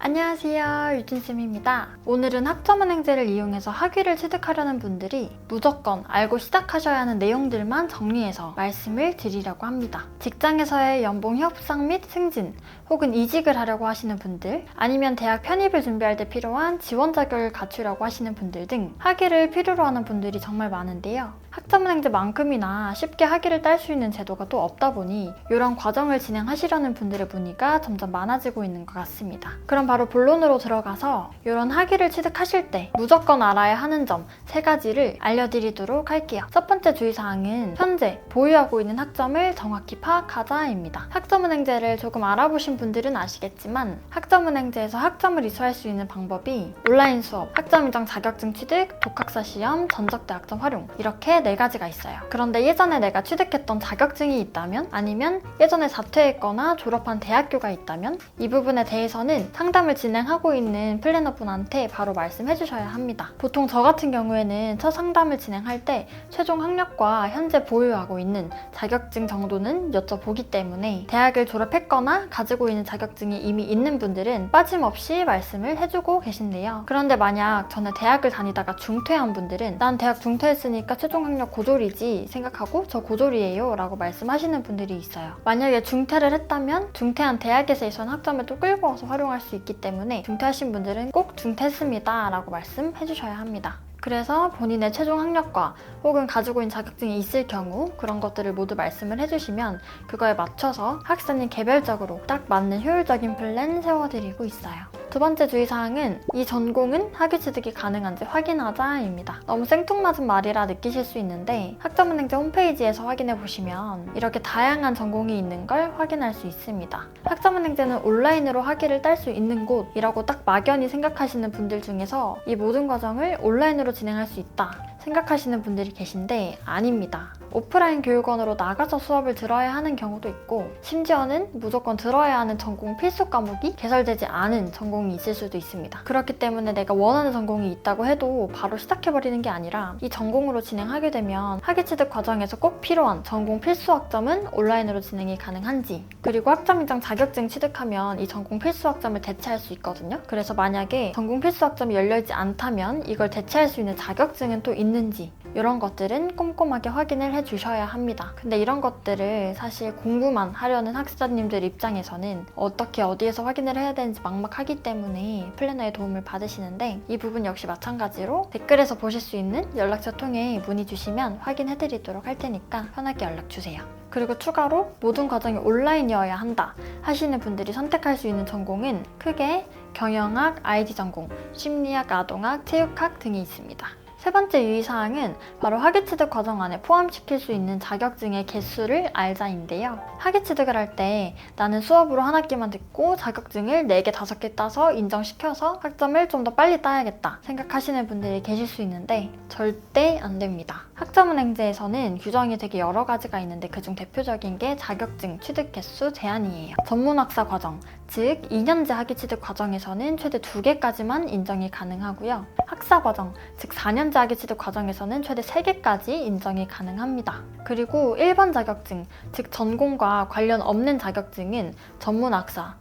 안녕하세요, 유진쌤입니다. 오늘은 학점은행제를 이용해서 학위를 취득하려는 분들이 무조건 알고 시작하셔야 하는 내용들만 정리해서 말씀을 드리려고 합니다. 직장에서의 연봉 협상 및 승진, 혹은 이직을 하려고 하시는 분들, 아니면 대학 편입을 준비할 때 필요한 지원 자격을 갖추려고 하시는 분들 등 학위를 필요로 하는 분들이 정말 많은데요. 학점은행제만큼이나 쉽게 학위를 딸 수 있는 제도가 또 없다 보니 이런 과정을 진행하시려는 분들의 문의가 점점 많아지고 있는 것 같습니다. 그럼 바로 본론으로 들어가서 이런 학위를 취득하실 때 무조건 알아야 하는 점 3가지를 알려드리도록 할게요. 첫 번째 주의사항은 현재 보유하고 있는 학점을 정확히 파악하자입니다. 학점은행제를 조금 알아보신 분들은 아시겠지만 학점은행제에서 학점을 이수할 수 있는 방법이 온라인 수업, 학점인정 자격증 취득, 독학사 시험, 전적대학점 활용 이렇게 4가지가 있어요. 그런데 예전에 내가 취득했던 자격증이 있다면, 아니면 예전에 자퇴했거나 졸업한 대학교가 있다면 이 부분에 대해서는 상담을 진행하고 있는 플래너분한테 바로 말씀해 주셔야 합니다. 보통 저 같은 경우에는 첫 상담을 진행할 때 최종 학력과 현재 보유하고 있는 자격증 정도는 여쭤보기 때문에 대학을 졸업했거나 가지고 있는 자격증이 이미 있는 분들은 빠짐없이 말씀을 해주고 계신데요. 그런데 만약 전에 대학을 다니다가 중퇴한 분들은 난 대학 중퇴했으니까 최종 학력 고졸이지 생각하고 저 고졸이에요 라고 말씀하시는 분들이 있어요. 만약에 중퇴를 했다면 중퇴한 대학에서 학점을 또 끌고 와서 활용할 수 있기 때문에 중퇴하신 분들은 꼭 중퇴했습니다 라고 말씀해 주셔야 합니다. 그래서 본인의 최종 학력과 혹은 가지고 있는 자격증이 있을 경우 그런 것들을 모두 말씀을 해주시면 그거에 맞춰서 학사님 개별적으로 딱 맞는 효율적인 플랜 세워드리고 있어요. 두 번째 주의사항은 이 전공은 학위 취득이 가능한지 확인하자입니다. 너무 생뚱맞은 말이라 느끼실 수 있는데 학점은행제 홈페이지에서 확인해 보시면 이렇게 다양한 전공이 있는 걸 확인할 수 있습니다. 학점은행제는 온라인으로 학위를 딸 수 있는 곳이라고 딱 막연히 생각하시는 분들 중에서 이 모든 과정을 온라인으로 진행할 수 있다 생각하시는 분들이 계신데 아닙니다. 오프라인 교육원으로 나가서 수업을 들어야 하는 경우도 있고 심지어는 무조건 들어야 하는 전공 필수 과목이 개설되지 않은 전공이 있을 수도 있습니다. 그렇기 때문에 내가 원하는 전공이 있다고 해도 바로 시작해버리는 게 아니라 이 전공으로 진행하게 되면 학위 취득 과정에서 꼭 필요한 전공 필수 학점은 온라인으로 진행이 가능한지, 그리고 학점인정 자격증 취득하면 이 전공 필수 학점을 대체할 수 있거든요. 그래서 만약에 전공 필수 학점이 열려있지 않다면 이걸 대체할 수 있는 자격증은 또 있는지 이런 것들은 꼼꼼하게 확인을 해주셔야 합니다. 근데 이런 것들을 사실 공부만 하려는 학습자님들 입장에서는 어떻게 어디에서 확인을 해야 되는지 막막하기 때문에 플래너의 도움을 받으시는데 이 부분 역시 마찬가지로 댓글에서 보실 수 있는 연락처 통해 문의 주시면 확인해드리도록 할 테니까 편하게 연락주세요. 그리고 추가로 모든 과정이 온라인이어야 한다 하시는 분들이 선택할 수 있는 전공은 크게 경영학, IT 전공, 심리학, 아동학, 체육학 등이 있습니다. 세 번째 유의사항은 바로 학위 취득 과정 안에 포함시킬 수 있는 자격증의 개수를 알자인데요. 학위 취득을 할 때 나는 수업으로 한 학기만 듣고 자격증을 4개, 5개 따서 인정시켜서 학점을 좀 더 빨리 따야겠다 생각하시는 분들이 계실 수 있는데 절대 안 됩니다. 학점은행제에서는 규정이 되게 여러 가지가 있는데 그중 대표적인 게 자격증 취득 개수 제한이에요. 전문학사 과정, 즉 2년제 학위 취득 과정에서는 최대 2개까지만 인정이 가능하고요. 학사 과정, 즉 4년제 학위 취득 과정에서는 최대 3개까지 인정이 가능합니다. 그리고 일반 자격증, 즉 전공과 관련 없는 자격증은 전문학사,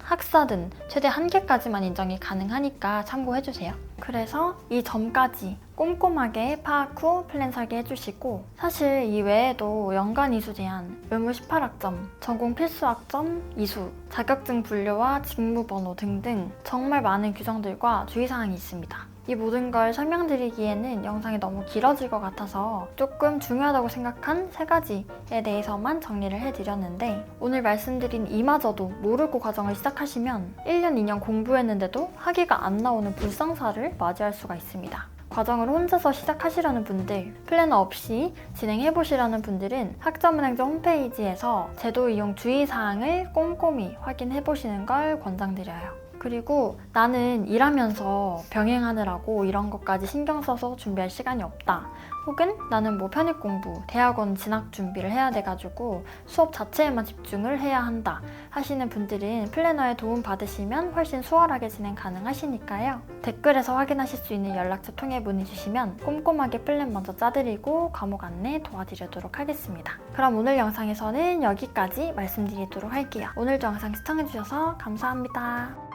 학사든 최대 1개까지만 인정이 가능하니까 참고해주세요. 그래서 이 점까지 꼼꼼하게 파악 후 플랜 설계해주시고, 사실 이 외에도 연간 이수 제한, 외모 18학점, 전공 필수 학점 이수, 자격증 분류와 직무 번호 등등 정말 많은 규정들과 주의사항이 있습니다. 이 모든 걸 설명드리기에는 영상이 너무 길어질 것 같아서 조금 중요하다고 생각한 3가지에 대해서만 정리를 해드렸는데 오늘 말씀드린 이마저도 모르고 과정을 시작하시면 1년, 2년 공부했는데도 학위가 안 나오는 불상사를 맞이할 수가 있습니다. 과정을 혼자서 시작하시려는 분들, 플래너 없이 진행해보시려는 분들은 학점은행제 홈페이지에서 제도 이용 주의사항을 꼼꼼히 확인해보시는 걸 권장드려요. 그리고 나는 일하면서 병행하느라고 이런 것까지 신경 써서 준비할 시간이 없다. 혹은 나는 뭐 편입 공부, 대학원 진학 준비를 해야 돼가지고 수업 자체에만 집중을 해야 한다 하시는 분들은 플래너의 도움 받으시면 훨씬 수월하게 진행 가능하시니까요. 댓글에서 확인하실 수 있는 연락처 통해 문의 주시면 꼼꼼하게 플랜 먼저 짜드리고 과목 안내 도와드리도록 하겠습니다. 그럼 오늘 영상에서는 여기까지 말씀드리도록 할게요. 오늘도 영상 시청해주셔서 감사합니다.